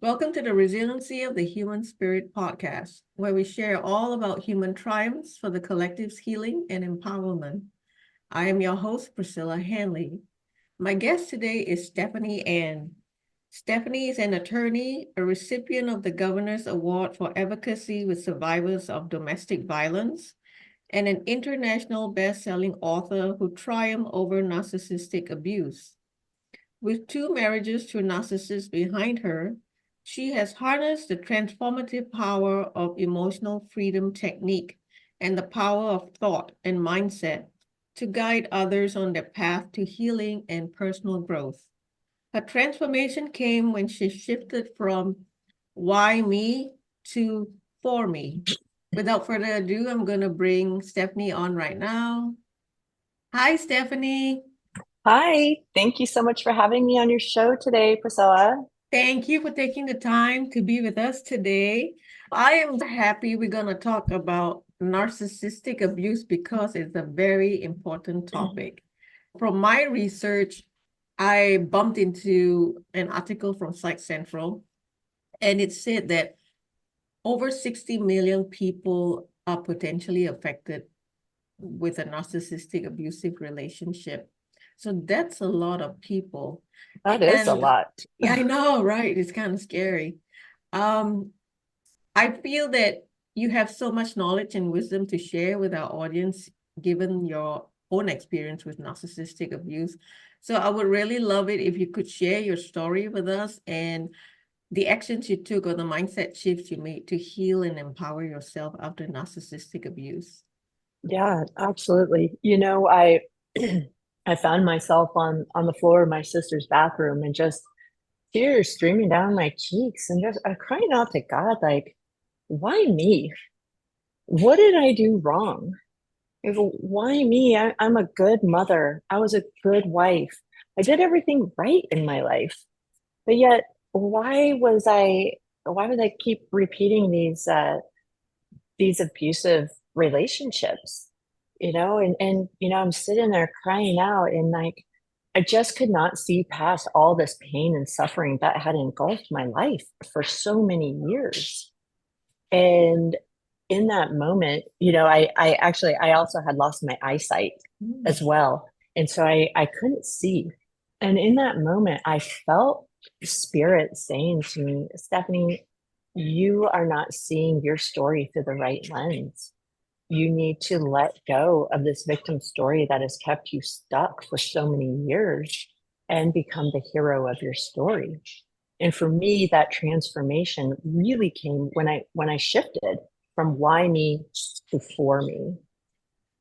Welcome to the Resiliency of the Human Spirit podcast, where we share all about human triumphs for the collective's healing and empowerment. I am your host, Priscilla Hanley. My guest today is Stephany Ann. Stephany is an attorney, a recipient of the Governor's Award for Advocacy with Survivors of Domestic Violence, and an international best-selling author who triumphed over narcissistic abuse. With two marriages to narcissists behind her, she has harnessed the transformative power of emotional freedom technique and the power of thought and mindset to guide others on their path to healing and personal growth. Her transformation came when she shifted from why me to for me. Without further ado, I'm going to bring Stephany on right now. Hi, Stephany. Hi, thank you so much for having me on your show today, Priscilla. Thank you for taking the time to be with us today. I am happy we're going to talk about narcissistic abuse because it's a very important topic. From my research, I bumped into an article from Psych Central, and it said that over 60 million people are potentially affected with a narcissistic abusive relationship. So that's a lot of people. That is a And lot. yeah, I know, right? It's kind of scary. Um, I feel that you have so much knowledge and wisdom to share with our audience, given your own experience with narcissistic abuse. So I would really love it if you could share your story with us and the actions you took or the mindset shifts you made to heal and empower yourself after narcissistic abuse. Yeah, absolutely. I found myself on the floor of my sister's bathroom and just tears streaming down my cheeks and just crying out to God, like, why me? What did I do wrong? Why me? I'm a good mother. I was a good wife. I did everything right in my life. But yet, why would I keep repeating these abusive relationships, and I'm sitting there crying out and like I just could not see past all this pain and suffering that had engulfed my life for so many years. And in that moment, I also had lost my eyesight Mm. as well. And so I couldn't see. And in that moment, I felt spirit saying to me, Stephany, you are not seeing your story through the right lens. You need to let go of this victim story that has kept you stuck for so many years and become the hero of your story. And for me, that transformation really came when I shifted from why me to for me.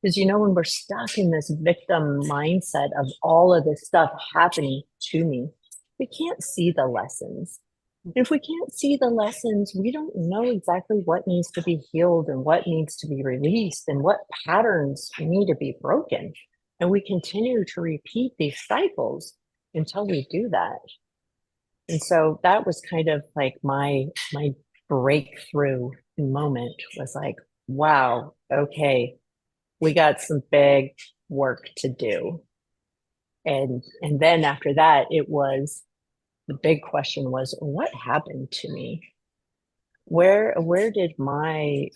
Because when we're stuck in this victim mindset of all of this stuff happening to me, we can't see the lessons. If we can't see the lessons, we don't know exactly what needs to be healed and what needs to be released and what patterns need to be broken. And we continue to repeat these cycles until we do that. And so that was kind of like my breakthrough moment was like, wow, okay, we got some big work to do. And then after that, it was the big question was, what happened to me? Where did my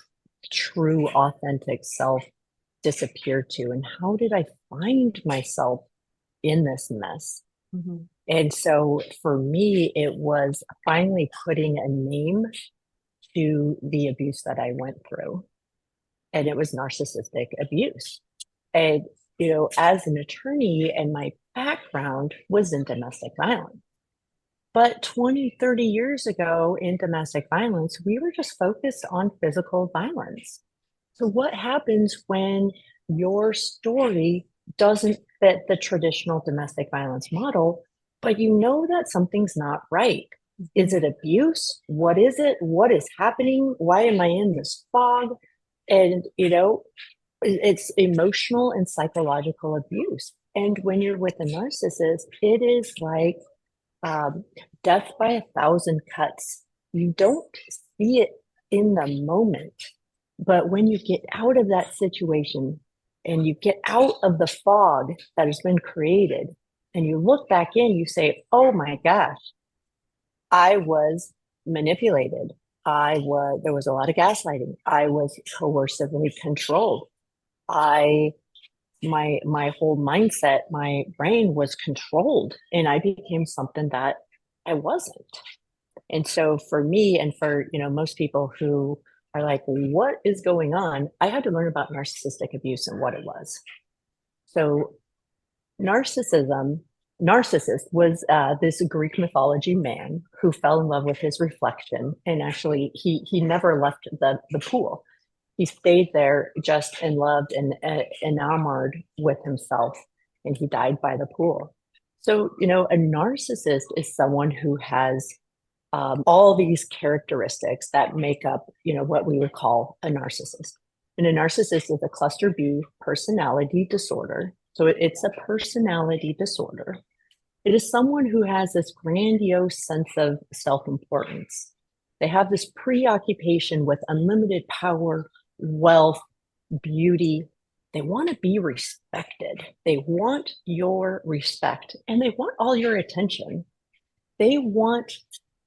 true authentic self disappear to? And how did I find myself in this mess? Mhm. And so for me, it was finally putting a name to the abuse that I went through. And it was narcissistic abuse. And, as an attorney, and my background was in domestic violence. But 20, 30 years ago in domestic violence, we were just focused on physical violence. So, what happens when your story doesn't fit the traditional domestic violence model, but you know that something's not right? Is it abuse? What is it? What is happening? Why am I in this fog? And, it's emotional and psychological abuse. And when you're with a narcissist, it is like um, death by a thousand cuts. You don't see it in the moment, but when you get out of that situation and you get out of the fog that has been created and you look back in, you say, oh my gosh, I was manipulated. There was a lot of gaslighting. I was coercively controlled. My whole mindset, my brain was controlled, and I became something that I wasn't. And so for me, and for, most people who are like, what is going on? I had to learn about narcissistic abuse and what it was. So narcissist was this Greek mythology man who fell in love with his reflection, and actually he never left the pool. He stayed there just and loved and enamored with himself, and he died by the pool. So, a narcissist is someone who has all these characteristics that make up, what we would call a narcissist. And a narcissist is a cluster B personality disorder. So it's a personality disorder. It is someone who has this grandiose sense of self-importance. They have this preoccupation with unlimited power, wealth, beauty. They want to be respected. They want your respect, and they want all your attention. They want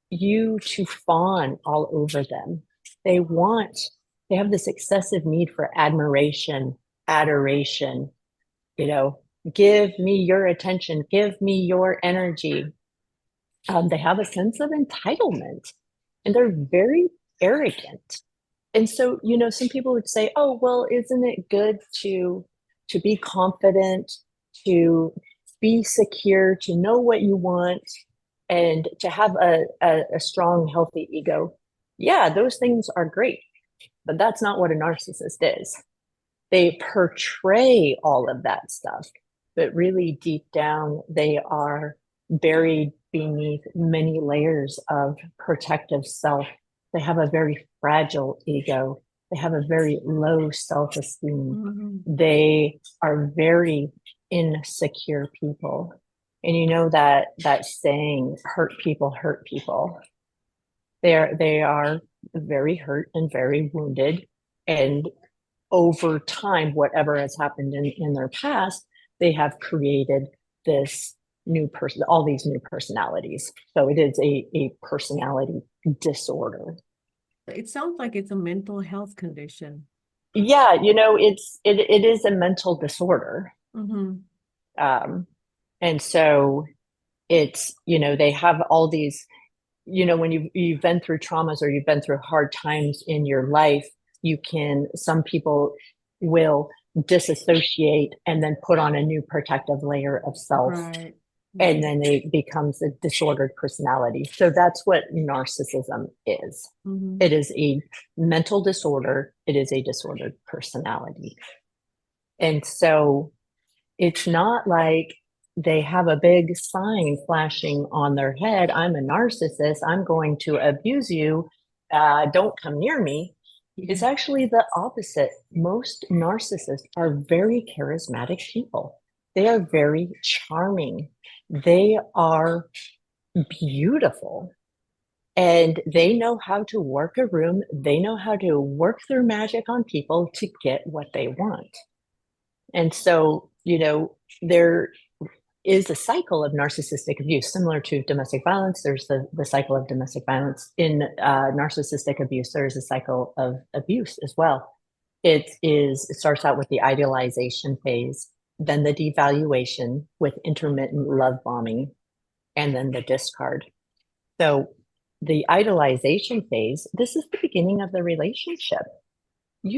you to fawn all over them. They have this excessive need for admiration, adoration, give me your attention, give me your energy. They have a sense of entitlement, and they're very arrogant. And so, some people would say, oh, well, isn't it good to be confident, to be secure, to know what you want, and to have a strong, healthy ego? Yeah, those things are great, but that's not what a narcissist is. They portray all of that stuff, but really deep down, they are buried beneath many layers of protective self. They have a very fragile ego. They have a very low self-esteem. Mhm. They are very insecure people. And that saying, hurt people hurt people. They are very hurt and very wounded. And over time, whatever has happened in their past, they have created this new person, all these new personalities. So it is a personality disorder. It sounds like it's a mental health condition. Yeah, it is a mental disorder. Mm-hmm. And so it's, they have all these, when you've been through traumas or you've been through hard times in your life, some people will disassociate and then put on a new protective layer of self. Right. And then it becomes a disordered personality. So that's what narcissism is. Mm-hmm. It is a mental disorder. It is a disordered personality. And so it's not like they have a big sign flashing on their head. I'm a narcissist. I'm going to abuse you. Don't come near me. Yeah. It's actually the opposite. Most narcissists are very charismatic people. They are very charming. They are beautiful. And they know how to work a room. They know how to work their magic on people to get what they want. And so, there is a cycle of narcissistic abuse, similar to domestic violence. There's the cycle of domestic violence. In narcissistic abuse, there's a cycle of abuse as well. It starts out with the idealization phase, then the devaluation with intermittent love bombing, and then the discard. So the idolization phase, this is the beginning of the relationship. When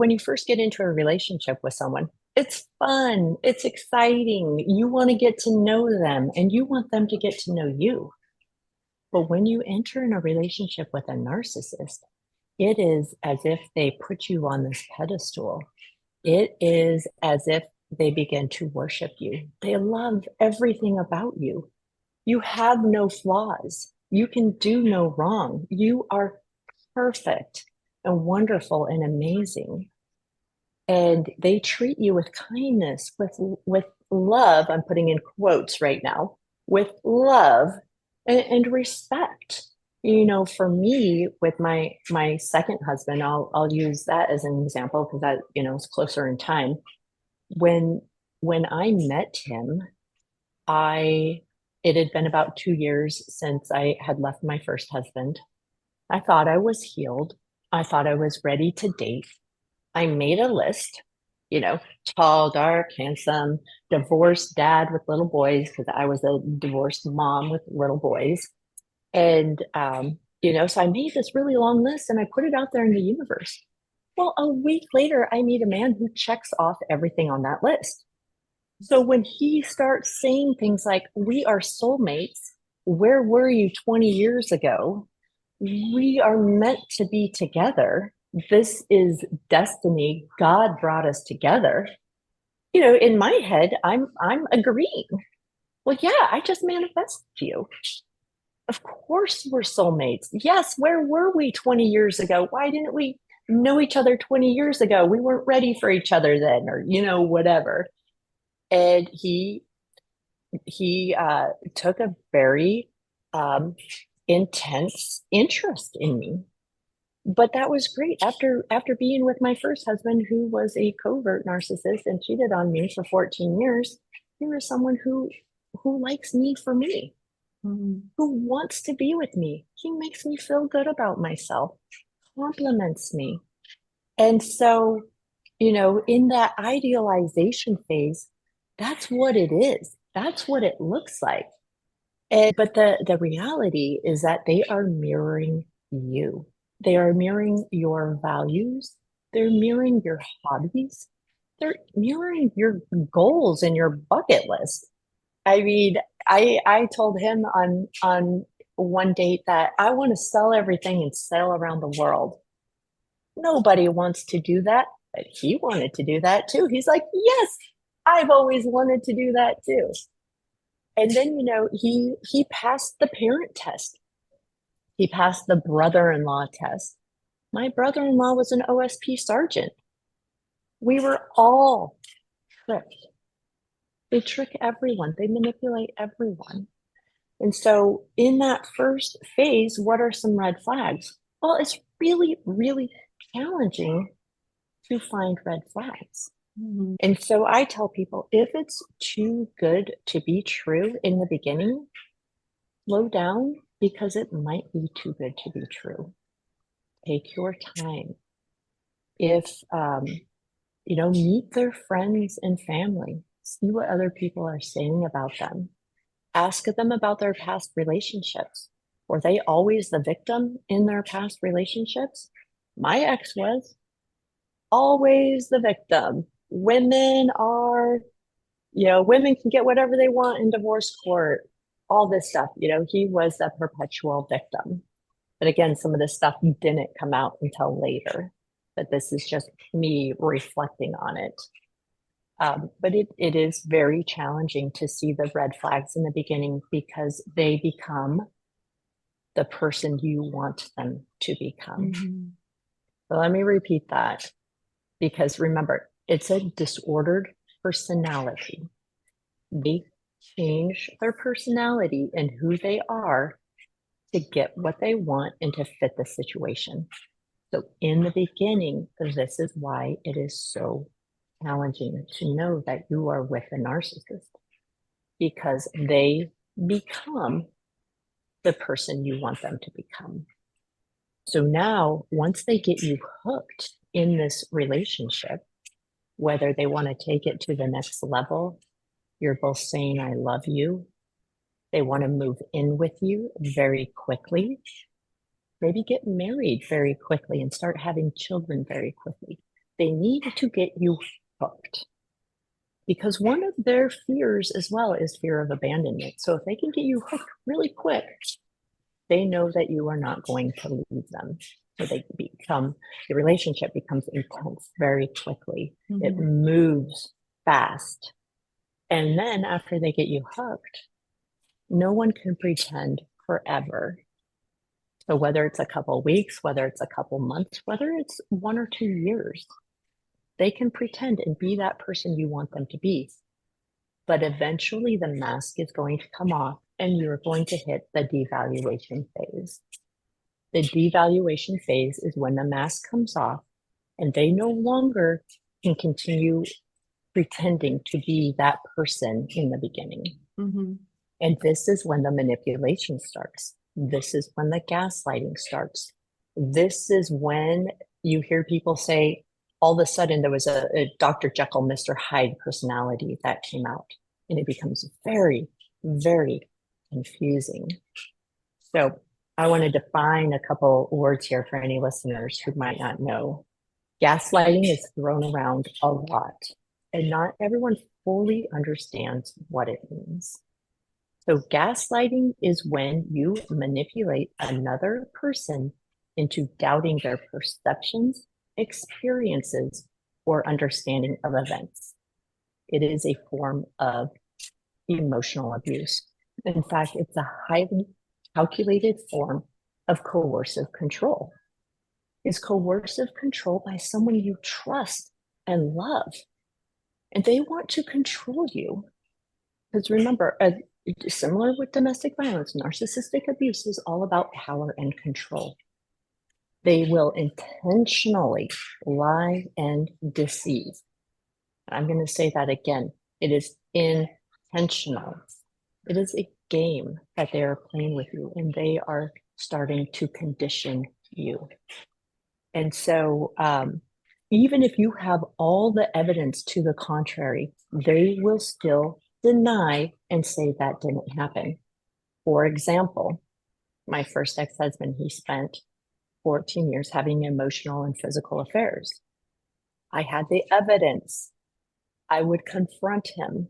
you first get into a relationship with someone, it's fun, it's exciting. You want to get to know them and you want them to get to know you. But when you enter in a relationship with a narcissist, it is as if they put you on this pedestal. It is as if they begin to worship you. They love everything about you. You have no flaws. You can do no wrong. You are perfect and wonderful and amazing. And they treat you with kindness, with love. I'm putting in quotes right now, with love and respect. For me, with my second husband, I'll use that as an example because that is closer in time. When I met him, I It had been about 2 years since I had left my first husband. I thought I was healed. I thought I was ready to date. I made a list, tall, dark, handsome, divorced dad with little boys, because I was a divorced mom with little boys. And, so I made this really long list and I put it out there in the universe. Well, a week later, I meet a man who checks off everything on that list. So when he starts saying things like, we are soulmates, where were you 20 years ago? We are meant to be together. This is destiny. God brought us together. In my head, I'm agreeing. Well, yeah, I just manifested you. Of course we're soulmates. Yes, where were we 20 years ago? Why didn't we know each other 20 years ago? We weren't ready for each other then, or whatever. And he took a very intense interest in me. But that was great. After being with my first husband, who was a covert narcissist and cheated on me for 14 years, here is someone who likes me for me, who wants to be with me. He makes me feel good about myself, compliments me. And so, in that idealization phase, that's what it is. That's what it looks like. But the reality is that they are mirroring you. They are mirroring your values. They're mirroring your hobbies. They're mirroring your goals and your bucket list. I mean, I told him on one date that I want to sell everything and sail around the world. Nobody wants to do that, but he wanted to do that too. He's like, yes, I've always wanted to do that too. And then, he passed the parent test. He passed the brother-in-law test. My brother-in-law was an OSP sergeant. We were all tricked. They trick everyone. They manipulate everyone. And so in that first phase, what are some red flags? Well, it's really, really challenging to find red flags. And so I tell people, if it's too good to be true in the beginning, slow down, because it might be too good to be true. Take your time. If, meet their friends and family, see what other people are saying about them. Ask them about their past relationships. Were they always the victim in their past relationships? My ex was always the victim. Women are, women can get whatever they want in divorce court, all this stuff. He was a perpetual victim. But again, some of this stuff didn't come out until later. But this is just me reflecting on it. But it is very challenging to see the red flags in the beginning, because they become the person you want them to become. So let me repeat that, because remember, it's a disordered personality. They change their personality and who they are to get what they want and to fit the situation. So in the beginning, this is why it is so challenging to know that you are with a narcissist, because they become the person you want them to become. So now, once they get you hooked in this relationship, whether they want to take it to the next level, you're both saying, I love you. They want to move in with you very quickly. Maybe get married very quickly and start having children very quickly. They need to get you hooked, because one of their fears as well is fear of abandonment. So if they can get you hooked really quick, they know that you are not going to leave them. So the relationship becomes intense very quickly. It moves fast. And then after they get you hooked, no one can pretend forever. So whether it's a couple weeks, whether it's a couple months, whether it's 1 or 2 years, they can pretend and be that person you want them to be. But eventually the mask is going to come off and you're going to hit the devaluation phase. The devaluation phase is when the mask comes off and they no longer can continue pretending to be that person in the beginning. And this is when the manipulation starts. This is when the gaslighting starts. This is when you hear people say, all of a sudden there was a Dr. Jekyll, Mr. Hyde personality that came out. And it becomes very, very confusing. So I want to define a couple words here for any listeners who might not know. Gaslighting is thrown around a lot, and not everyone fully understands what it means. So gaslighting is when you manipulate another person into doubting their perceptions, experiences, or understanding of events. It is a form of emotional abuse. In fact, it's a highly calculated form of coercive control. Is coercive control by someone you trust and love, and they want to control you. Because remember, similar with domestic violence, narcissistic abuse is all about power and control. They will intentionally lie and deceive. I'm going to say that again. It is intentional. It is a game that they are playing with you, and they are starting to condition you. And so even if you have all the evidence to the contrary, they will still deny and say that didn't happen. For example, my first ex-husband, he spent 14 years having emotional and physical affairs. I had the evidence. I would confront him.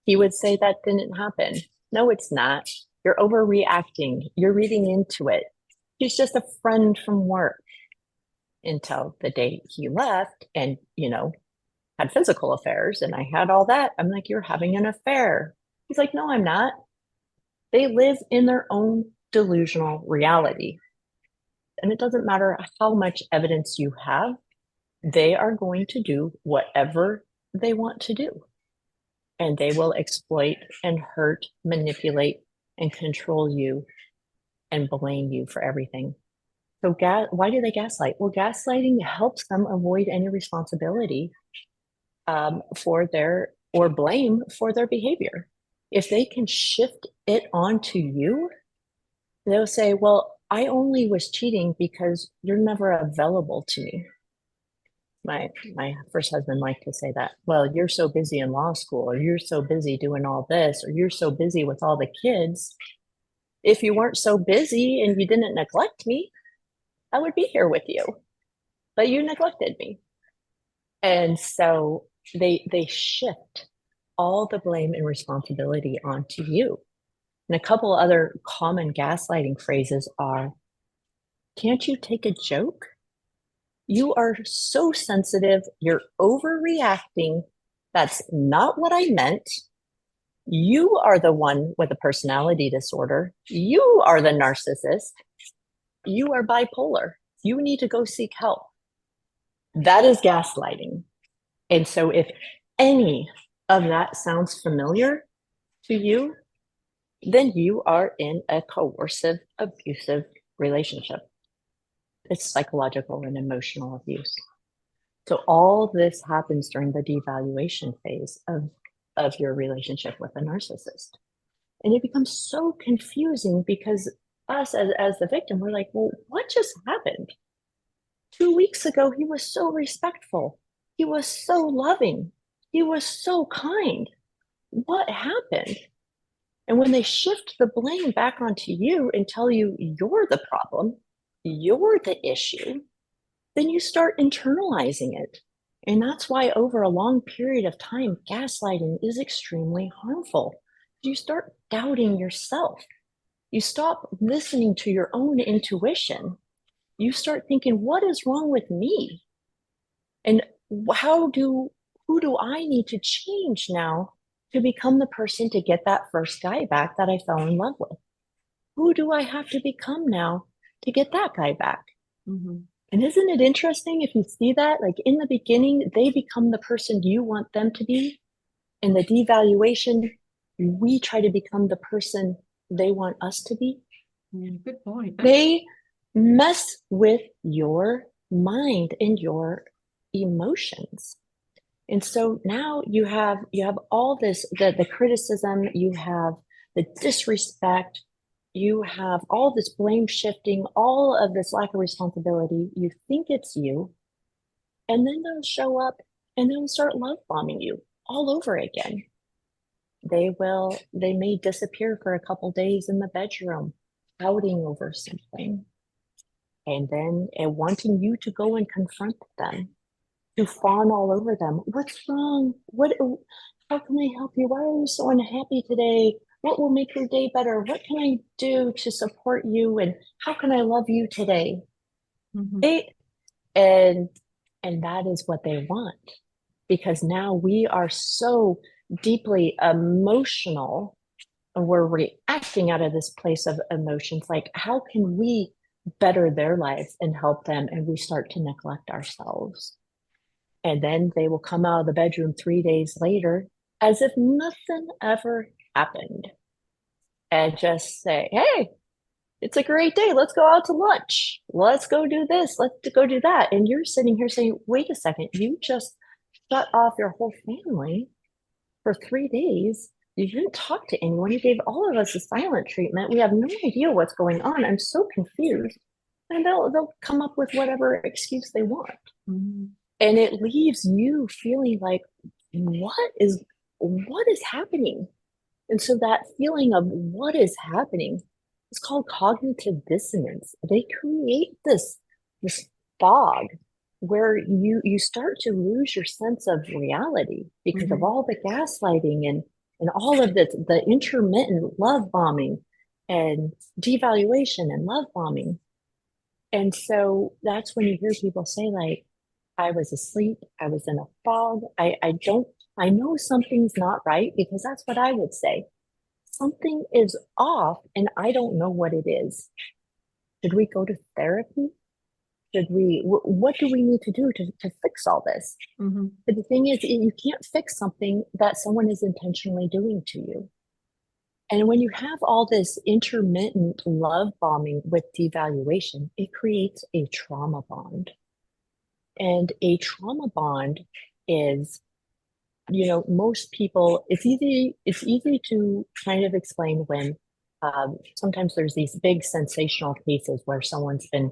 He would say that didn't happen. No, it's not. You're overreacting. You're reading into it. He's just a friend from work. Until the day he left and, had physical affairs, and I had all that. I'm like, you're having an affair. He's like, no, I'm not. They live in their own delusional reality. And it doesn't matter how much evidence you have, they are going to do whatever they want to do. And they will exploit and hurt, manipulate, and control you and blame you for everything. So why do they gaslight? Well, gaslighting helps them avoid any responsibility or blame for their behavior. If they can shift it onto you, they'll say, well, I only was cheating because you're never available to me. My first husband liked to say that, well, you're so busy in law school, or you're so busy doing all this, or you're so busy with all the kids. If you weren't so busy and you didn't neglect me, I would be here with you, but you neglected me. And so they shift all the blame and responsibility onto you. And a couple other common gaslighting phrases are, can't you take a joke? You are so sensitive. You're overreacting. That's not what I meant. You are the one with a personality disorder. You are the narcissist. You are bipolar. You need to go seek help. That is gaslighting. And so if any of that sounds familiar to you, then you are in a coercive, abusive relationship. It's psychological and emotional abuse. So all this happens during the devaluation phase of your relationship with a narcissist. And it becomes so confusing because us as the victim, we're like, well, what just happened? 2 weeks ago, he was so respectful. He was so loving. He was so kind. What happened? And when they shift the blame back onto you and tell you you're the problem, you're the issue, then you start internalizing it. And that's why over a long period of time, gaslighting is extremely harmful. You start doubting yourself. You stop listening to your own intuition. You start thinking, what is wrong with me? And who do I need to change now to become the person to get that first guy back that I fell in love with? Who do I have to become now to get that guy back? Mm-hmm. And isn't it interesting if you see that? Like in the beginning, they become the person you want them to be. In the devaluation, we try to become the person they want us to be. Yeah, good point. They mess with your mind and your emotions. And so now you have all this, the criticism, you have the disrespect. You have all this blame shifting, all of this lack of responsibility. You think it's you, and then they'll show up and they'll start love bombing you all over again. They may disappear for a couple days in the bedroom, pouting over something, and then wanting you to go and confront them, to fawn all over them. What's wrong? How can I help you? Why are you so unhappy today? What will make your day better? What can I do to support you? And how can I love you today? Mhm. And that is what they want, because now we are so deeply emotional, and we're reacting out of this place of emotions. Like, how can we better their lives and help them? And we start to neglect ourselves. And then they will come out of the bedroom 3 days later as if nothing ever happened and just say, hey, it's a great day. Let's go out to lunch. Let's go do this. Let's go do that. And you're sitting here saying, wait a second, you just shut off your whole family for 3 days. You didn't talk to anyone. You gave all of us a silent treatment. We have no idea what's going on. I'm so confused. And they'll come up with whatever excuse they want. Mhm. And it leaves you feeling like, what is happening? And so that feeling of what is happening is called cognitive dissonance. They create this fog where you start to lose your sense of reality because of all the gaslighting and all of the intermittent love bombing and devaluation and love bombing. And so that's when you hear people say, like, I was asleep, I was in a fog, I know something's not right, because that's what I would say. Something is off and I don't know what it is. Should we go to therapy? What do we need to do to fix all this? Mhm. But the thing is, you can't fix something that someone is intentionally doing to you. And when you have all this intermittent love bombing with devaluation, it creates a trauma bond. And a trauma bond is, most people, it's easy to kind of explain when sometimes there's these big sensational cases where someone's been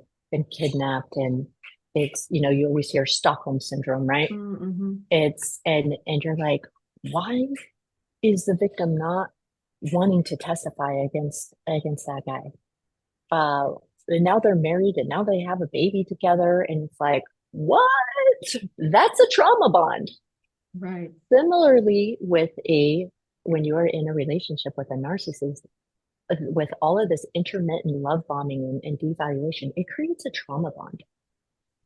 kidnapped, and it's, you always hear Stockholm syndrome, right? Mhm. It's and you're like, why is the victim not wanting to testify against that guy? And now they're married and now they have a baby together, and it's like, what? That's a trauma bond. Right. Similarly, when you are in a relationship with a narcissist, with all of this intermittent love bombing and devaluation, it creates a trauma bond.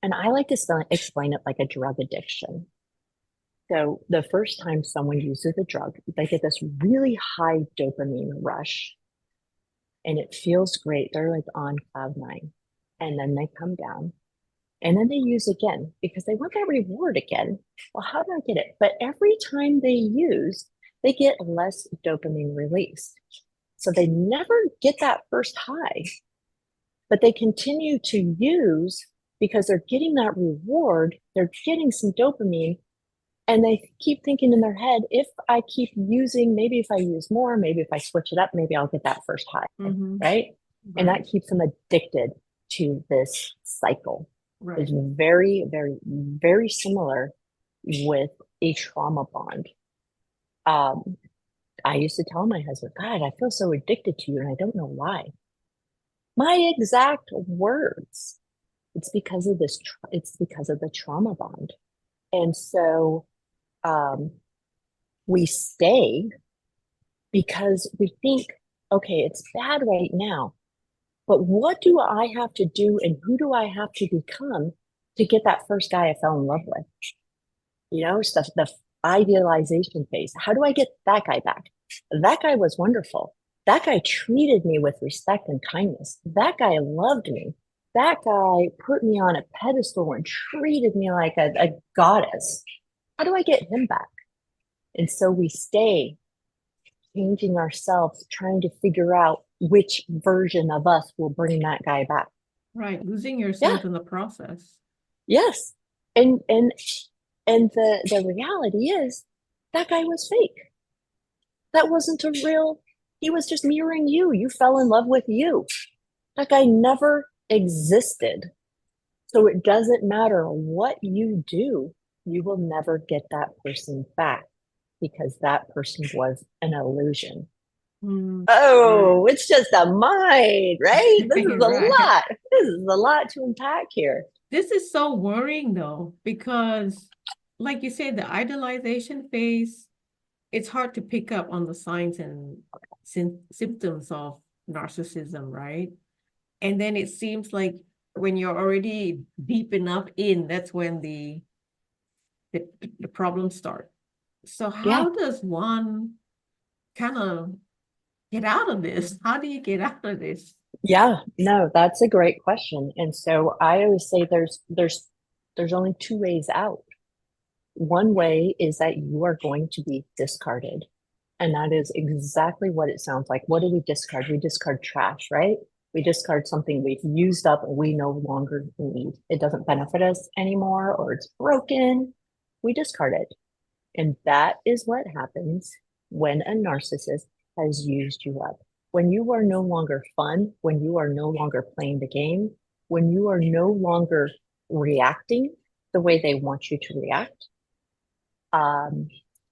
And I like to explain it like a drug addiction. So the first time someone uses a drug, they get this really high dopamine rush, and it feels great. They're like on cloud nine. And then they come down, and then they use again because they want that reward again. Well, how do I get it? But every time they use, they get less dopamine released. So they never get that first high, but they continue to use because they're getting that reward. They're getting some dopamine, and they keep thinking in their head, if I keep using, maybe if I use more, maybe if I switch it up, maybe I'll get that first high, Mhm. right? And Right. that keeps them addicted to this cycle. Right. It's very, very, very similar with a trauma bond. I used to tell my husband, God, I feel so addicted to you and I don't know why. My exact words. It's because of this, it's because of the trauma bond. And so we stay because we think, okay, it's bad right now, but what do I have to do and who do I have to become to get that first guy I fell in love with? Stuff, the idealization phase. How do I get that guy back? That guy was wonderful. That guy treated me with respect and kindness. That guy loved me. That guy put me on a pedestal and treated me like a goddess. How do I get him back? And so we stay changing ourselves, trying to figure out which version of us will bring that guy back. Right. Losing Yeah. yourself in the process. Yes. And the reality is that guy was fake. That wasn't a real He was just mirroring you. You fell in love with you. That guy never existed. So it doesn't matter what you do, you will never get that person back because that person was an illusion. Mm, right. Oh, it's just a mind, right? This is a Right. lot. This is a lot to unpack here. This is so worrying though, because like you said, the idolization phase, it's hard to pick up on the signs and symptoms of narcissism, right? And then it seems like when you're already deep enough in, that's when the, the problems start. So Yeah. how does one kind of get out of this? How do you get out of this? Yeah, no, that's a great question. And so I always say there's only two ways out. One way is that you are going to be discarded. And that is exactly what it sounds like. What do we discard? We discard trash, right? We discard something we've used up and we no longer need. It doesn't benefit us anymore or it's broken. We discard it. And that is what happens when a narcissist has used you up. When you are no longer fun, when you are no longer playing the game, when you are no longer reacting the way they want you to react, um,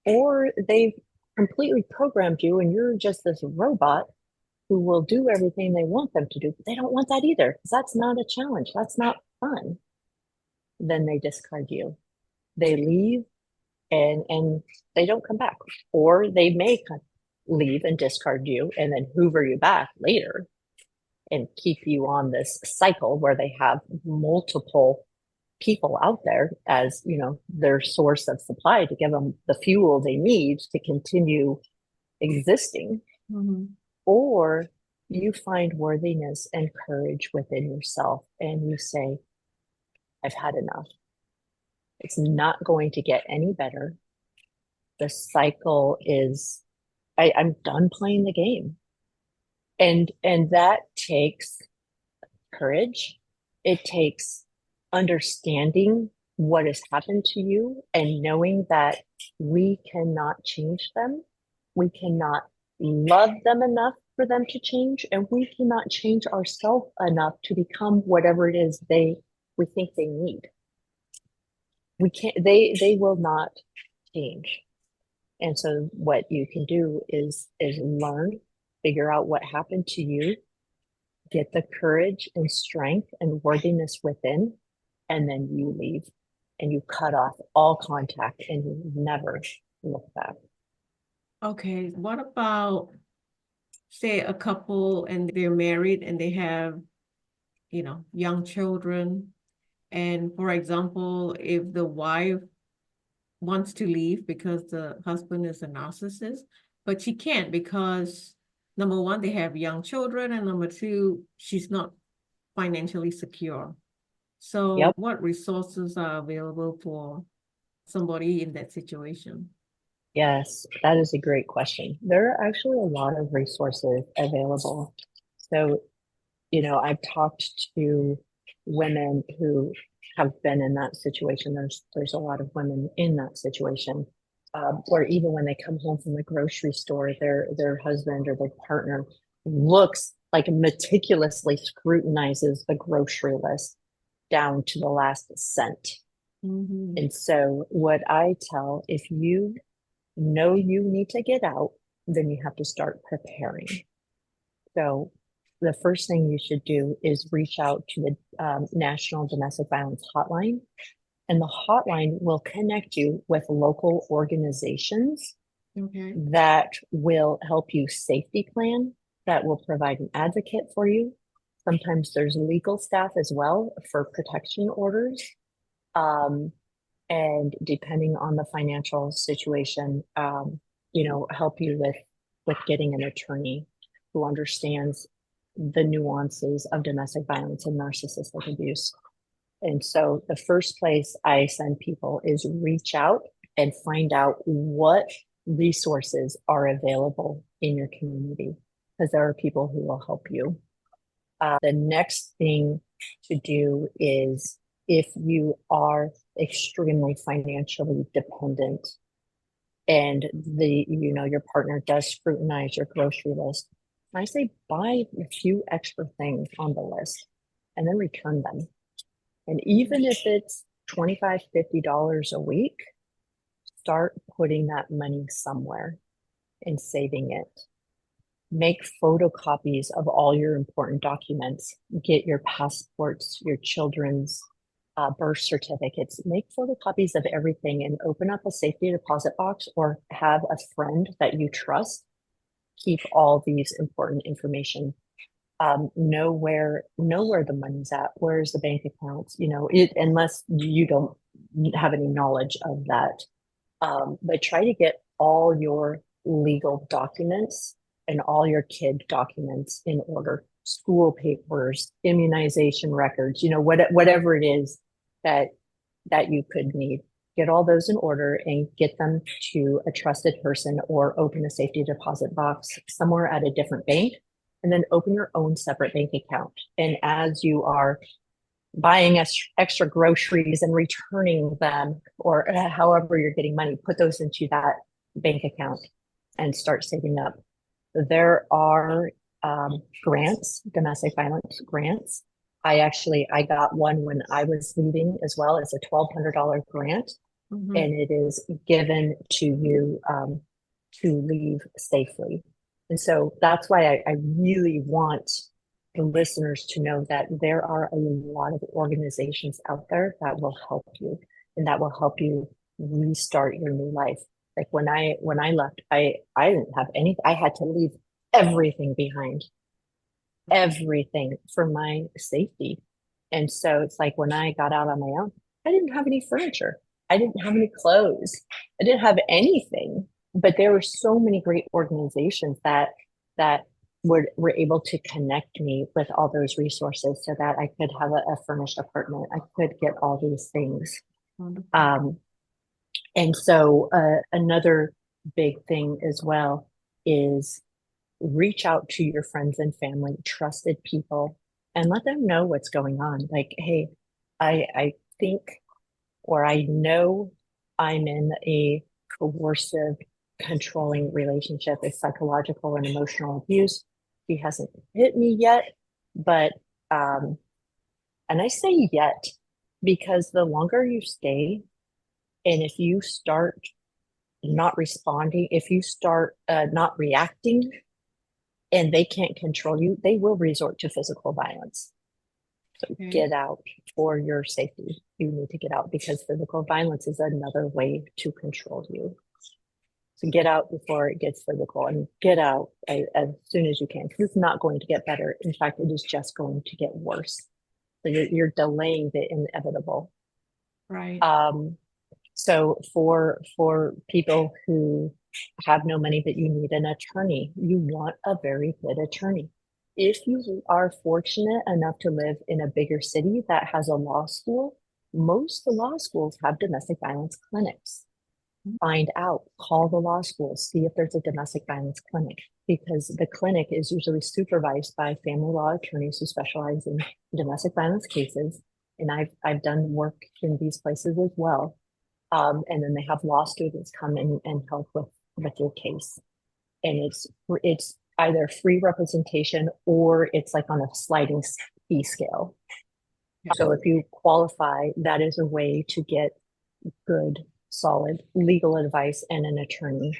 or they've completely programmed you and you're just this robot who will do everything they want them to do, but they don't want that either because that's not a challenge. That's not fun. Then they discard you. They leave and they don't come back, or they may leave and discard you and then hoover you back later and keep you on this cycle where they have multiple people out there as their source of supply to give them the fuel they need to continue existing. Mhm. Or you find worthiness and courage within yourself and you say, I've had enough. It's not going to get any better. The cycle is, I'm done playing the game. And that takes courage. It takes understanding what has happened to you and knowing that we cannot change them. We cannot love them enough for them to change, and we cannot change ourselves enough to become whatever it is we think they need. We can't, they will not change. And so what you can do is learn, figure out what happened to you, get the courage and strength and worthiness within, and then you leave and you cut off all contact and you never look back. Okay, what about, say, a couple and they're married and they have, young children. And for example, if the wife wants to leave because the husband is a narcissist, but she can't because number one, they have young children, and number two, she's not financially secure. So Yep. what resources are available for somebody in that situation? Yes, that is a great question. There are actually a lot of resources available. So, I've talked to women who have been in that situation. There's a lot of women in that situation, or even when they come home from the grocery store, their husband or their partner looks like meticulously scrutinizes the grocery list down to the last cent. Mm-hmm. And so, what I tell, if you know you need to get out, then you have to start preparing. So the first thing you should do is reach out to the National Domestic Violence Hotline, and the hotline will connect you with local organizations Okay. that will help you safety plan, that will provide an advocate for you. Sometimes there's legal staff as well for protection orders. And depending on the financial situation, help you with getting an attorney who understands the nuances of domestic violence and narcissistic abuse. And so the first place I send people is reach out and find out what resources are available in your community, because there are people who will help you. The next thing to do is, if you are extremely financially dependent, and your partner does scrutinize your grocery list, I say buy a few extra things on the list and then return them. And even if it's $25, $50 a week, start putting that money somewhere and saving it. Make photocopies of all your important documents. Get your passports, your children's birth certificates. Make photocopies of everything and open up a safety deposit box, or have a friend that you trust keep all these important information. Know where the money's at. Where's the bank accounts? Unless you don't have any knowledge of that. But try to get all your legal documents and all your kid documents in order. School papers, immunization records, whatever it is that you could need. Get all those in order and get them to a trusted person, or open a safety deposit box somewhere at a different bank, and then open your own separate bank account. And as you are buying extra groceries and returning them, or however you're getting money, put those into that bank account and start saving up. There are grants, domestic violence grants. I got one when I was leaving as well. It's a $1,200 grant, and it is given to you to leave safely. And so that's why I really want the listeners to know that there are a lot of organizations out there that will help you, and that will help you restart your new life. Like when I left, I didn't have anything. I had to leave everything behind, everything for my safety. And so it's like when I got out on my own, I didn't have any furniture. I didn't have any clothes. I didn't have anything. But there were so many great organizations that were able to connect me with all those resources so that I could have a furnished apartment. I could get all these things. And so another big thing as well is reach out to your friends and family, trusted people, and let them know what's going on. Like, hey, I think, or I know I'm in a coercive, controlling relationship. It's psychological and emotional abuse. He hasn't hit me yet, but, and I say yet, because the longer you stay, and if you start not responding, if you start not reacting, and they can't control you, they will resort to physical violence. So get out for your safety. You need to get out, because physical violence is another way to control you. So get out before it gets physical, and get out as soon as you can, because it's not going to get better. In fact, it is just going to get worse. So you're delaying the inevitable. Right. So for people who have no money but you need an attorney, you want a very good attorney. If you are fortunate enough to live in a bigger city that has a law school, most law schools have domestic violence clinics. Find out, call the law school, see if there's a domestic violence clinic, because the clinic is usually supervised by family law attorneys who specialize in domestic violence cases. And I've done work in these places as well. And then they have law students come in and help with your case. And it's either free representation, or it's like on a sliding fee scale. Yeah. So if you qualify, that is a way to get good, solid legal advice and an attorney.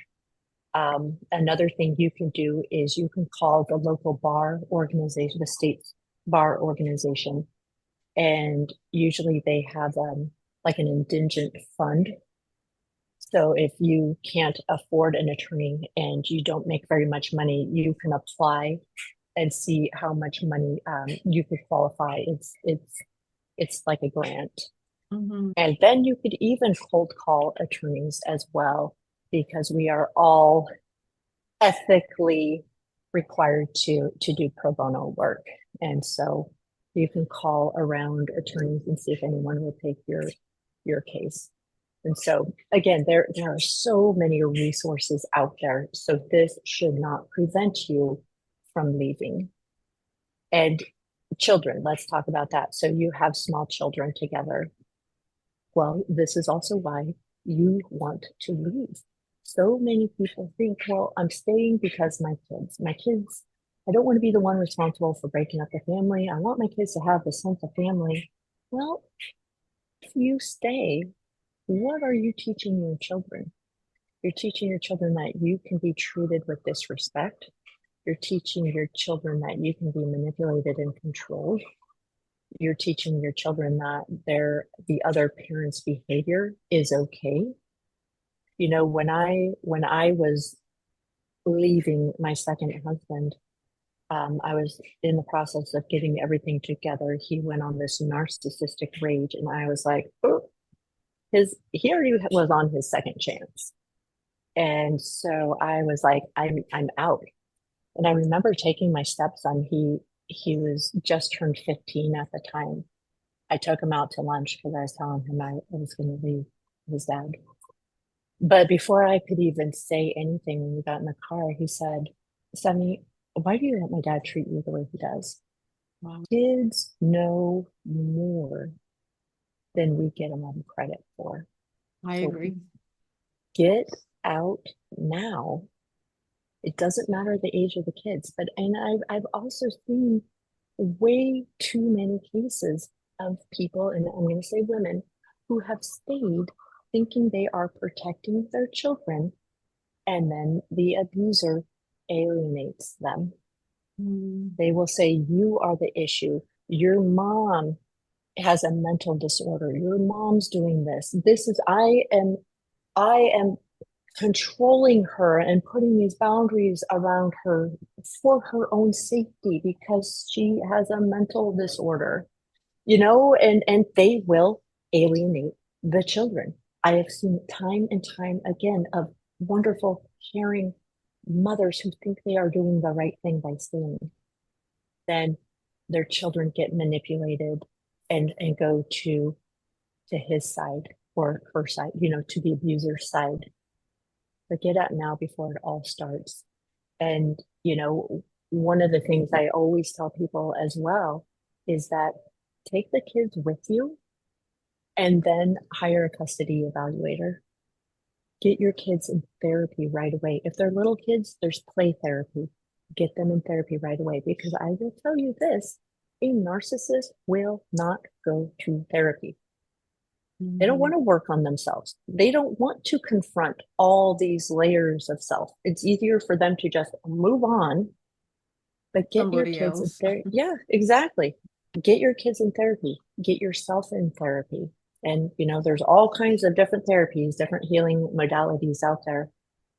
Another thing you can do is you can call the local bar organization, the state bar organization, and usually they have like an indigent fund. So if you can't afford an attorney and you don't make very much money, you can apply and see how much money you could qualify. It's like a grant. And then you could even cold call attorneys as well, because we are all ethically required to do pro bono work. And so you can call around attorneys and see if anyone will take your case. And so again, there are so many resources out there. So this should not prevent you from leaving. And children, let's talk about that. So you have small children together. Well, this is also why you want to leave. so many people think, well, I'm staying because my kids, I don't want to be the one responsible for breaking up the family. I want my kids to have the sense of family. Well, if you stay, what are you teaching your children? You're teaching your children that you can be treated with disrespect. You're teaching your children that you can be manipulated and controlled. You're teaching your children that the other parent's behavior is okay. You know, when I was leaving my second husband, I was in the process of getting everything together. He went on this narcissistic rage, and I was like, oh, he already was on his second chance. And so I was like, I'm out. And I remember taking my stepson. He was just turned 15 at the time. I took him out to lunch because I was telling him I was going to leave his dad. But before I could even say anything, when we got in the car, he said, Stephany, why do you let my dad treat you the way he does? Wow. Kids know more than we get them on credit for. I So agree. get out now. It doesn't matter the age of the kids, and I've also seen way too many cases of people, and I'm going to say women, who have stayed thinking they are protecting their children, and then the abuser alienates them. They will say, you are the issue. Your mom has a mental disorder. Your mom's doing this. I am controlling her and putting these boundaries around her for her own safety because she has a mental disorder, and they will alienate the children. I have seen time and time again of wonderful, caring mothers who think they are doing the right thing by staying. Then their children get manipulated and go to his side or her side, to the abuser's side. But get out now before it all starts. And, one of the things I always tell people as well is that take the kids with you and then hire a custody evaluator. Get your kids in therapy right away. If they're little kids, there's play therapy. Get them in therapy right away, because I will tell you this, a narcissist will not go to therapy. They don't want to work on themselves. They don't want to confront all these layers of self. It's easier for them to just move on, but get Somebody your kids in else. therapy. Yeah, exactly. Get your kids in therapy. Get yourself in therapy. And, there's all kinds of different therapies, different healing modalities out there.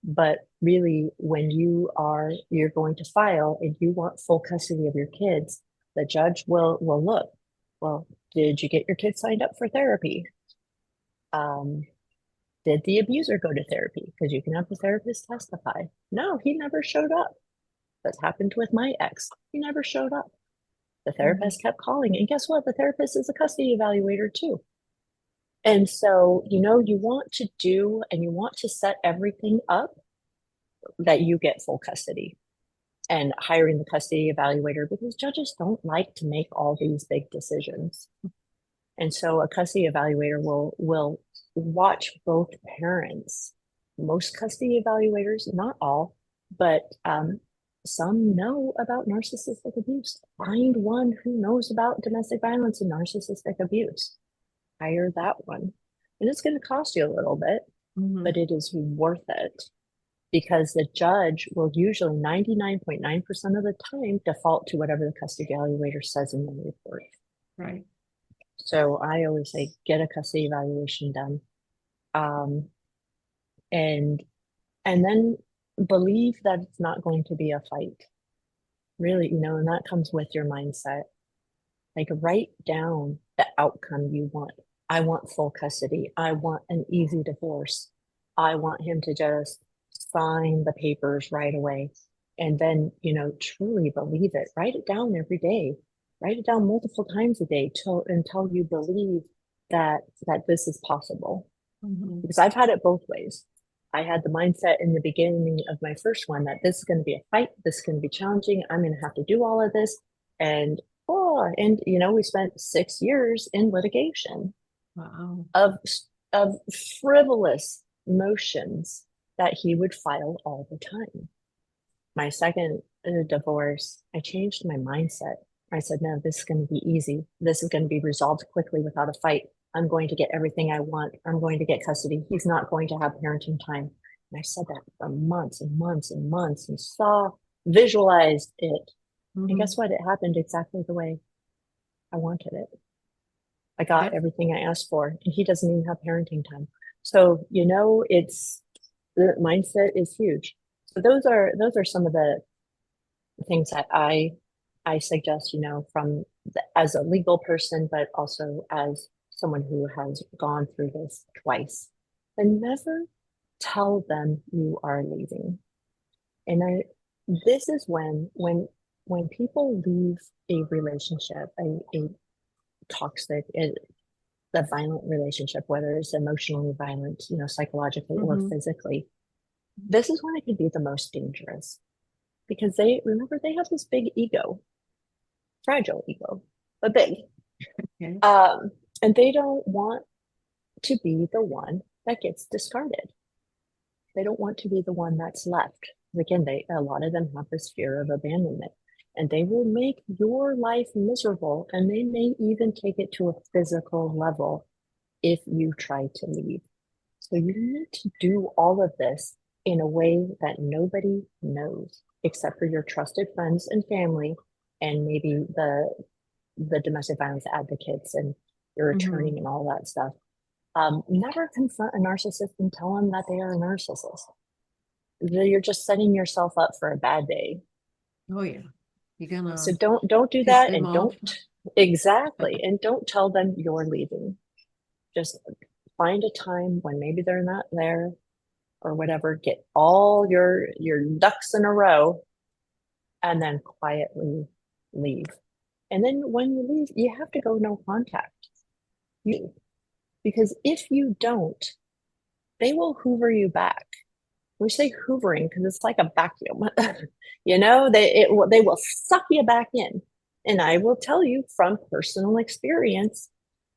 But really, when you're going to file and you want full custody of your kids, the judge will look, well, did you get your kids signed up for therapy? Did the abuser go to therapy? Because you can have the therapist testify. No, he never showed up. That happened with my ex. He never showed up. The therapist kept calling. And guess what? The therapist is a custody evaluator too. And so, you want to do and you want to set everything up that you get full custody and hiring the custody evaluator, because judges don't like to make all these big decisions. And so a custody evaluator will watch both parents. Most custody evaluators, not all, but some know about narcissistic abuse. Find one who knows about domestic violence and narcissistic abuse. Hire that one. And it's going to cost you a little bit, but it is worth it, because the judge will usually 99.9% of the time default to whatever the custody evaluator says in the report. Right. So I always say, get a custody evaluation done. And then believe that it's not going to be a fight. Really, and that comes with your mindset. Like, write down the outcome you want. I want full custody. I want an easy divorce. I want him to just sign the papers right away. And then, truly believe it. Write it down every day. Write it down multiple times a day until you believe that this is possible. Because I've had it both ways. I had the mindset in the beginning of my first one that this is going to be a fight. This is going to be challenging. I'm going to have to do all of this. And we spent 6 years in litigation. Wow. Of frivolous motions that he would file all the time. My second divorce, I changed my mindset. I said, no, this is going to be easy. This is going to be resolved quickly without a fight. I'm going to get everything I want. I'm going to get custody. He's not going to have parenting time. And I said that for months and months and months and visualized it. And guess what? It happened exactly the way I wanted it. I got everything I asked for, and he doesn't even have parenting time. So, it's the mindset is huge. So those are some of the things that I suggest, as a legal person, but also as someone who has gone through this twice. And never tell them you are leaving. And this is when people leave a relationship, a toxic, a violent relationship, whether it's emotionally violent, psychologically or physically, this is when it can be the most dangerous, because they have this big ego, fragile ego, but big. Okay. And they don't want to be the one that gets discarded. They don't want to be the one that's left. Again, a lot of them have this fear of abandonment, and they will make your life miserable, and they may even take it to a physical level if you try to leave. So you need to do all of this in a way that nobody knows except for your trusted friends and family, and maybe the domestic violence advocates and your attorney and all that stuff. Never confront a narcissist and tell them that they are a narcissist. You're just setting yourself up for a bad day. Oh yeah, you're gonna. So don't do that, and don't exactly, and don't tell them you're leaving. Just find a time when maybe they're not there or whatever. Get all your ducks in a row, and then quietly leave. And then when you leave, you have to go no contact. Because if you don't, they will hoover you back. We say hoovering because it's like a vacuum. They will suck you back in. And I will tell you from personal experience,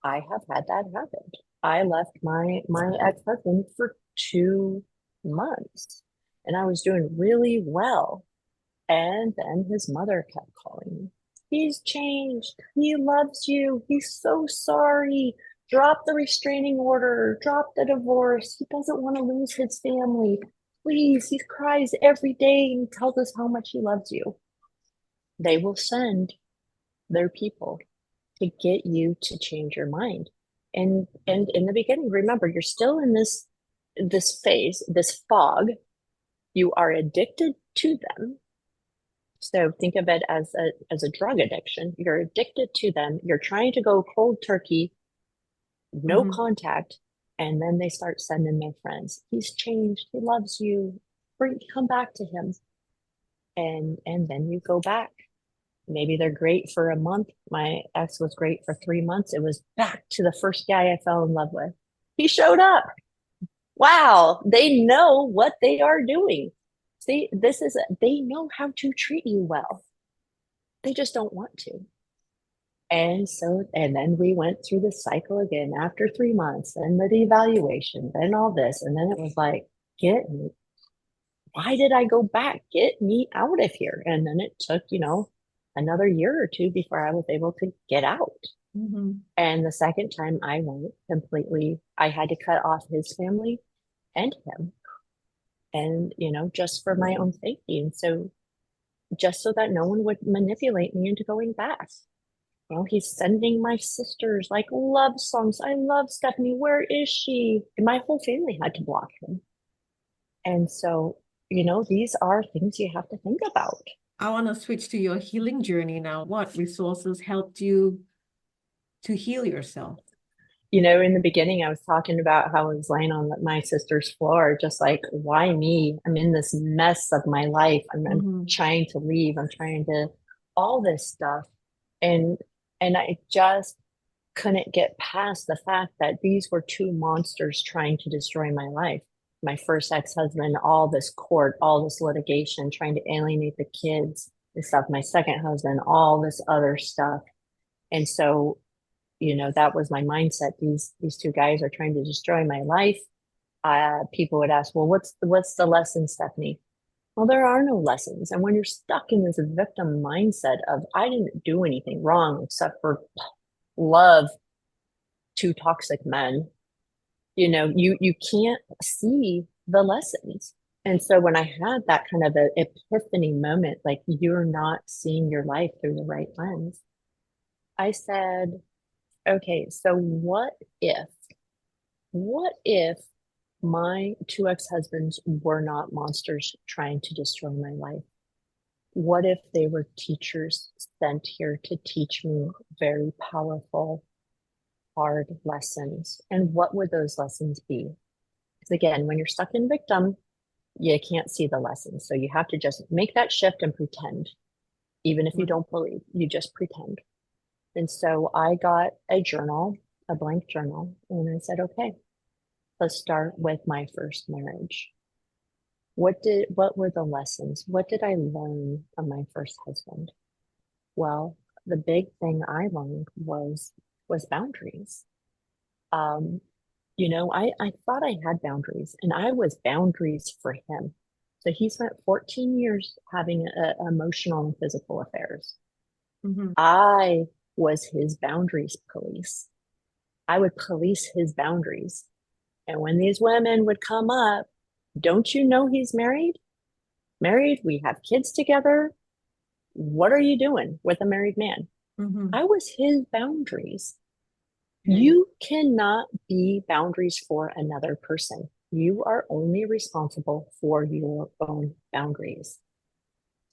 I have had that happen. I left my ex-husband for 2 months, and I was doing really well. And then his mother kept calling me. He's changed. He loves you. He's so sorry. Drop the restraining order. Drop the divorce. He doesn't want to lose his family. Please, he cries every day and tells us how much he loves you. They will send their people to get you to change your mind. And in the beginning, remember, you're still in this phase, this fog. You are addicted to them. So think of it as a drug addiction. You're addicted to them. You're trying to go cold turkey, no contact, and then they start sending their friends. He's changed. He loves you. Come back to him. And then you go back. Maybe they're great for a month. My ex was great for 3 months. It was back to the first guy I fell in love with. He showed up. Wow, they know what they are doing. See, they know how to treat you well. They just don't want to. And then we went through the cycle again after 3 months, and the evaluation, then all this. And then it was like, why did I go back? Get me out of here. And then it took, another year or two before I was able to get out. And the second time I went completely, I had to cut off his family and him. And, just for my own safety. And so just so that no one would manipulate me into going back. He's sending my sisters like love songs. I love Stephany. Where is she? And my whole family had to block him. And so, these are things you have to think about. I want to switch to your healing journey now. What resources helped you to heal yourself? In the beginning, I was talking about how I was laying on my sister's floor, just like, why me? I'm in this mess of my life. I'm trying to leave. I'm trying to all this stuff. And I just couldn't get past the fact that these were two monsters trying to destroy my life. My first ex-husband, all this court, all this litigation, trying to alienate the kids and stuff. My second husband, all this other stuff. And so, that was my mindset. These two guys are trying to destroy my life. people would ask, well, what's the lesson, Stephany? Well, there are no lessons. And when you're stuck in this victim mindset of, I didn't do anything wrong except for love two toxic men, you can't see the lessons. And so when I had that kind of an epiphany moment, like you're not seeing your life through the right lens, I said, okay, so what if my two ex-husbands were not monsters trying to destroy my life? What if they were teachers sent here to teach me very powerful, hard lessons? And what would those lessons be? Because again, when you're stuck in victim, you can't see the lessons. So you have to just make that shift and pretend. Even if you don't believe, you just pretend. And so I got a journal, a blank journal, and I said, okay, let's start with my first marriage. What were the lessons? What did I learn from my first husband? Well, the big thing I learned was boundaries. I thought I had boundaries, and I was boundaries for him. So he spent 14 years having emotional and physical affairs. Mm-hmm. I was his boundaries police. I would police his boundaries. And when these women would come up, don't you know he's married? Married, we have kids together. What are you doing with a married man? Mm-hmm. I was his boundaries. Okay. You cannot be boundaries for another person. You are only responsible for your own boundaries.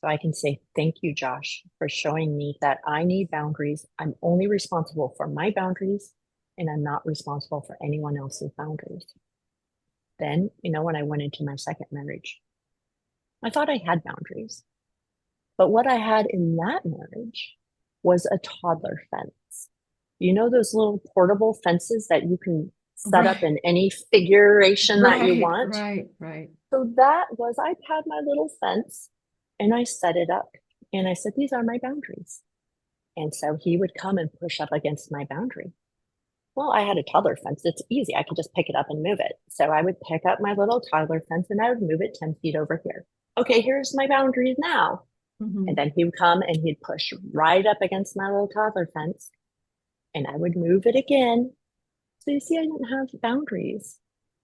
So I can say, thank you, Josh, for showing me that I need boundaries. I'm only responsible for my boundaries, and I'm not responsible for anyone else's boundaries. Then, when I went into my second marriage, I thought I had boundaries. But what I had in that marriage was a toddler fence. Those little portable fences that you can set up in any figuration that you want? Right. So I had my little fence and I set it up and I said, these are my boundaries. And so he would come and push up against my boundary. Well, I had a toddler fence. It's easy. I could just pick it up and move it. So I would pick up my little toddler fence and I would move it 10 feet over here. Okay, here's my boundaries now. Mm-hmm. And then he would come and he'd push right up against my little toddler fence and I would move it again. So you see, I didn't have boundaries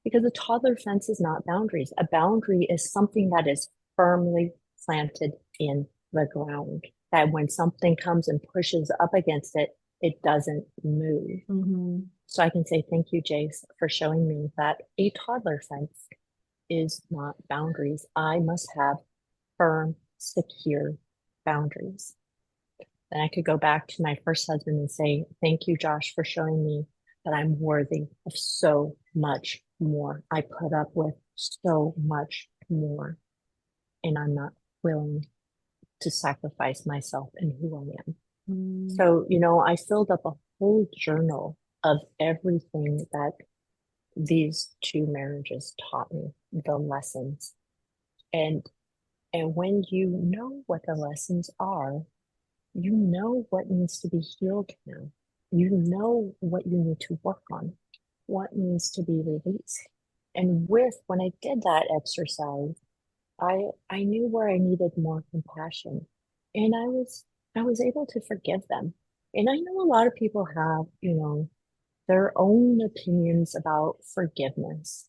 because a toddler fence is not boundaries. A boundary is something that is firmly planted in the ground, that when something comes and pushes up against it, it doesn't move. Mm-hmm. So I can say, thank you, Jace, for showing me that a toddler fence is not boundaries. I must have firm, secure boundaries. Then I could go back to my first husband and say, thank you, Josh, for showing me that I'm worthy of so much more. I put up with so much more, and I'm not willing to sacrifice myself and who I am. Mm-hmm. So, I filled up a whole journal of everything that these two marriages taught me, the lessons. And when you know what the lessons are, you know what needs to be healed now. You know what you need to work on, what needs to be released. And when I did that exercise, I knew where I needed more compassion. And I was able to forgive them. And I know a lot of people have, their own opinions about forgiveness.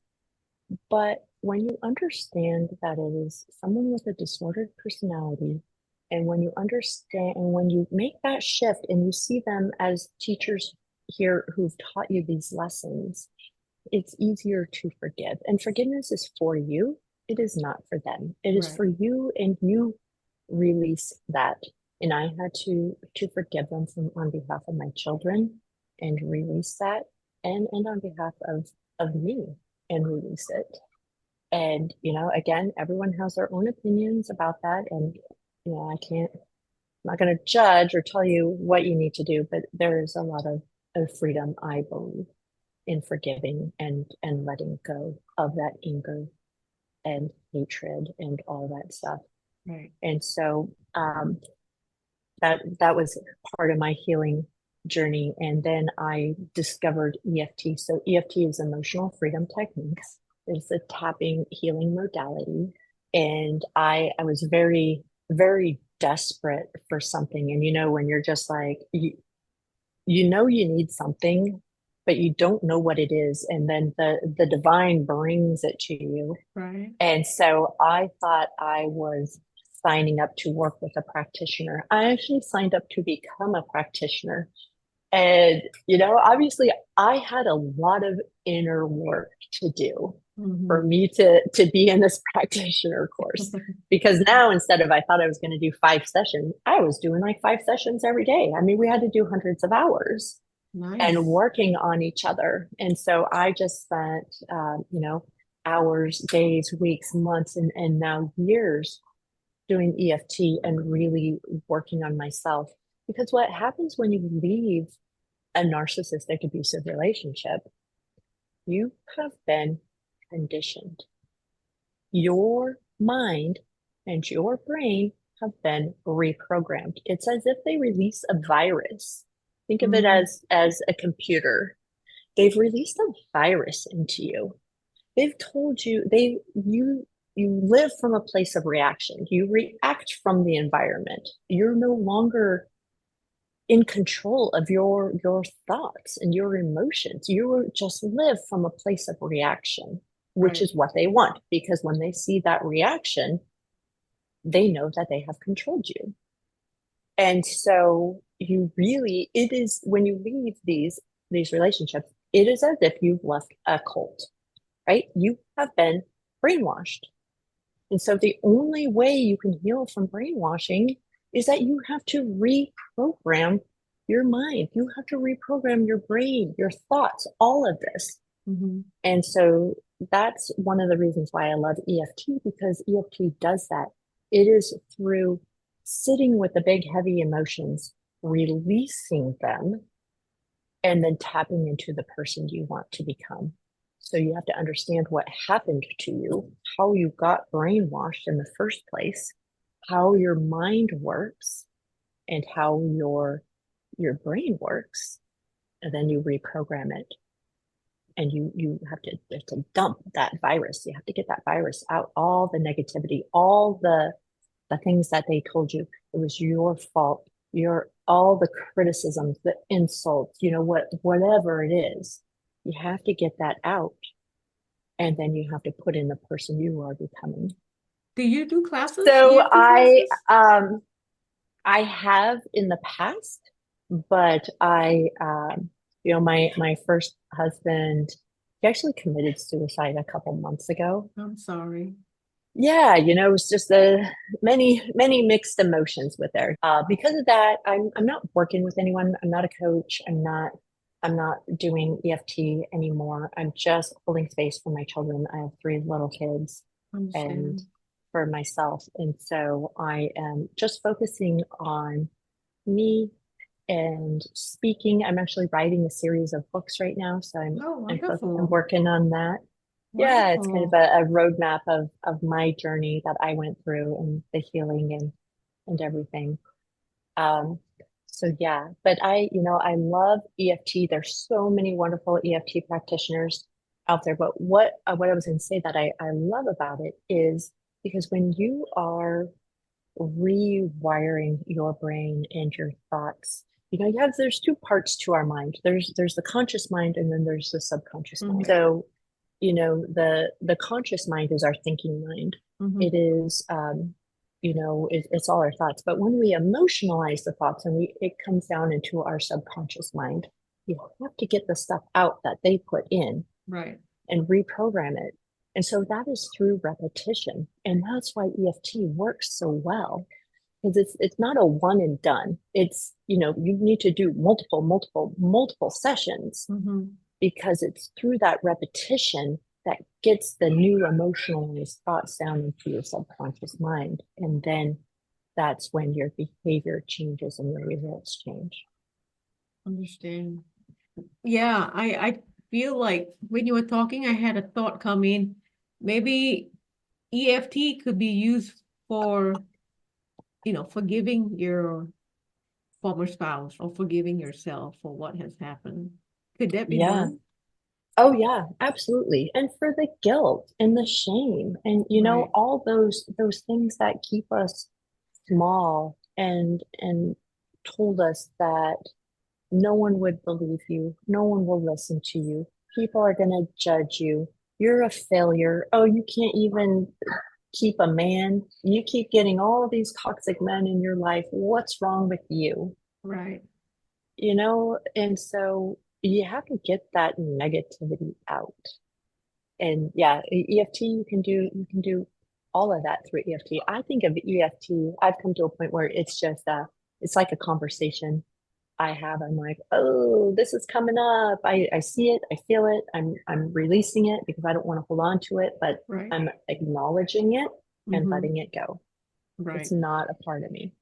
But when you understand that it is someone with a disordered personality, and when you understand and when you make that shift and you see them as teachers here who've taught you these lessons, it's easier to forgive. And forgiveness is for you. It is not for them. It is for you, and you release that. And I had to forgive them on behalf of my children and release that, and on behalf of me and release it. And, again, everyone has their own opinions about that. And, I'm not going to judge or tell you what you need to do, but there is a lot of freedom, I believe, in forgiving and letting go of that anger and hatred and all that stuff. Right. And so that was part of my healing journey. And then I discovered EFT. So EFT is emotional freedom techniques. It's a tapping healing modality. And I was very, very desperate for something. And when you're just like, you need something, but you don't know what it is. And then the divine brings it to you. Right. And so I thought I was signing up to work with a practitioner. I actually signed up to become a practitioner. And, obviously I had a lot of inner work to do for me to be in this practitioner course. Because now, instead of, I thought I was going to do 5 sessions, I was doing like 5 sessions every day. I mean, we had to do hundreds of hours and working on each other. And so I just spent, hours, days, weeks, months, and now years doing EFT and really working on myself. Because what happens when you leave a narcissistic abusive relationship, you have been conditioned. Your mind and your brain have been reprogrammed. It's as if they release a virus. Think of it as a computer. They've released a virus into you. They've told you you live from a place of reaction. You react from the environment. You're no longer in control of your thoughts and your emotions. You just live from a place of reaction, which is what they want, because when they see that reaction, they know that they have controlled you. And so it is, when you leave these relationships, it is as if you've left a cult, right? You have been brainwashed. And so the only way you can heal from brainwashing is that you have to reprogram your mind. You have to reprogram your brain, your thoughts, all of this. And so that's one of the reasons why I love EFT, because EFT does that. It is through sitting with the big, heavy emotions, releasing them, and then tapping into the person you want to become. So you have to understand what happened to you, how you got brainwashed in the first place, how your mind works, and how your brain works. And then you reprogram it. And you have to dump that virus. You have to get that virus out, all the negativity, all the things that they told you it was your fault, all the criticisms, the insults, whatever it is. You have to get that out, and then you have to put in the person you are becoming. Do you do classes? So classes? I have in the past, but my first husband, he actually committed suicide a couple months ago. I'm sorry. Yeah, it was just many mixed emotions with there. Because of that, I'm not working with anyone. I'm not a coach. I'm not doing EFT anymore. I'm just holding space for my children. I have 3 little kids and for myself. And so I am just focusing on me and speaking. I'm actually writing a series of books right now. So I'm working on that. Wonderful. Yeah, it's kind of a roadmap of my journey that I went through and the healing and everything. So yeah, but I love EFT. There's so many wonderful EFT practitioners out there. But what I was going to say that I love about it is because when you are rewiring your brain and your thoughts, there's 2 parts to our mind. There's the conscious mind, and then there's the subconscious mind. So, the conscious mind is our thinking mind. It is, it's all our thoughts. But when we emotionalize the thoughts and it comes down into our subconscious mind, you have to get the stuff out that they put in, right, and reprogram it. And so that is through repetition. And that's why EFT works so well, because it's not a one and done. It's, you need to do multiple sessions, because it's through that repetition that gets the new emotionalized thoughts down into your subconscious mind. And then that's when your behavior changes and your results change. Understand. Yeah, I feel like when you were talking, I had a thought come in. Maybe EFT could be used for, forgiving your former spouse or forgiving yourself for what has happened. Could that be done? Oh yeah, absolutely. And for the guilt and the shame and Right, all those things that keep us small and told us that no one would believe you, no one will listen to you. People are going to judge you. You're a failure. Oh, you can't even keep a man. You keep getting all of these toxic men in your life. What's wrong with you? right. And so you have to get that negativity out. And yeah, EFT, you can do all of that through EFT. I think of EFT, I've come to a point where it's just it's like a conversation I have. I'm like, oh, this is coming up. I see it, I feel it, I'm releasing it because I don't want to hold on to it, but Right. I'm acknowledging it and Mm-hmm. letting it go. It's Right. not a part of me.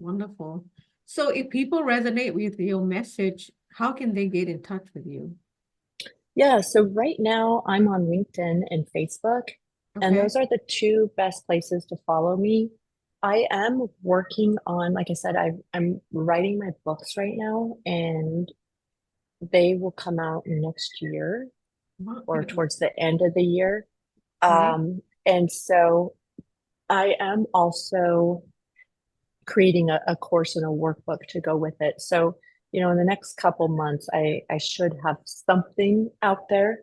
Wonderful. So if people resonate with your message, how can they get in touch with you? Yeah, so right now I'm on LinkedIn and Facebook, and Okay. those are the two best places to follow me. I am working on, like I said, I'm writing my books right now, and they will come out next year or Okay. towards the end of the year. Okay. And so I am also creating a course and a workbook to go with it. So, in the next couple months, I should have something out there,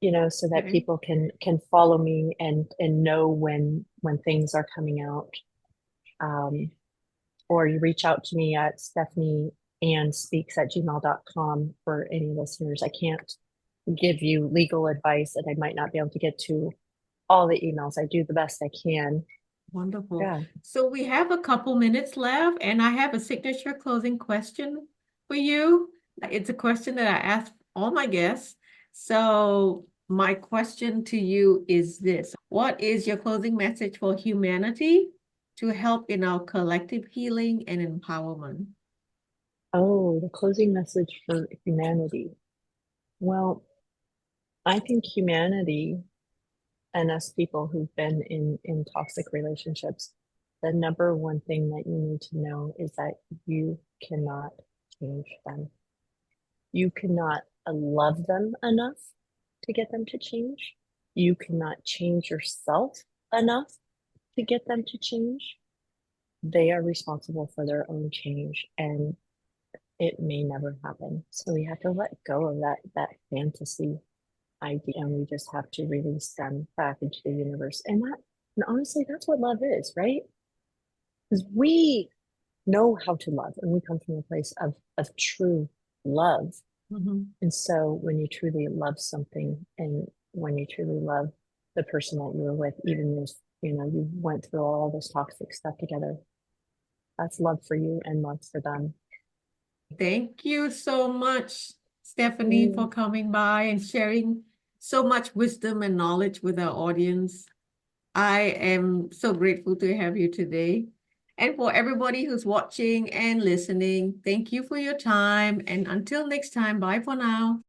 so that Okay. people can follow me and know when things are coming out. Um, or you reach out to me at Stephany Ann speaks at gmail.com for any listeners. I can't give you legal advice and I might not be able to get to all the emails. I do the best I can. Wonderful. Yeah. So we have a couple minutes left, and I have a signature closing question for you. It's a question that I ask all my guests. So my question to you is this: what is your closing message for humanity to help in our collective healing and empowerment? Oh, the closing message for humanity. Well, I think humanity and us people who've been in toxic relationships, the number one thing that you need to know is that you cannot change them. You cannot love them enough to get them to change. You cannot change yourself enough to get them to change. They are responsible for their own change and it may never happen. So we have to let go of that fantasy idea and we just have to release them back into the universe. And honestly, that's what love is, right? Because we know how to love and we come from a place of true love. Mhm. And so when you truly love something and when you truly love the person that you were with, even if you went through all this toxic stuff together, that's love for you and love for them. Thank you so much, Stephany, Mm. for coming by and sharing so much wisdom and knowledge with our audience. I am so grateful to have you today. And for everybody who's watching and listening, thank you for your time. And until next time, bye for now.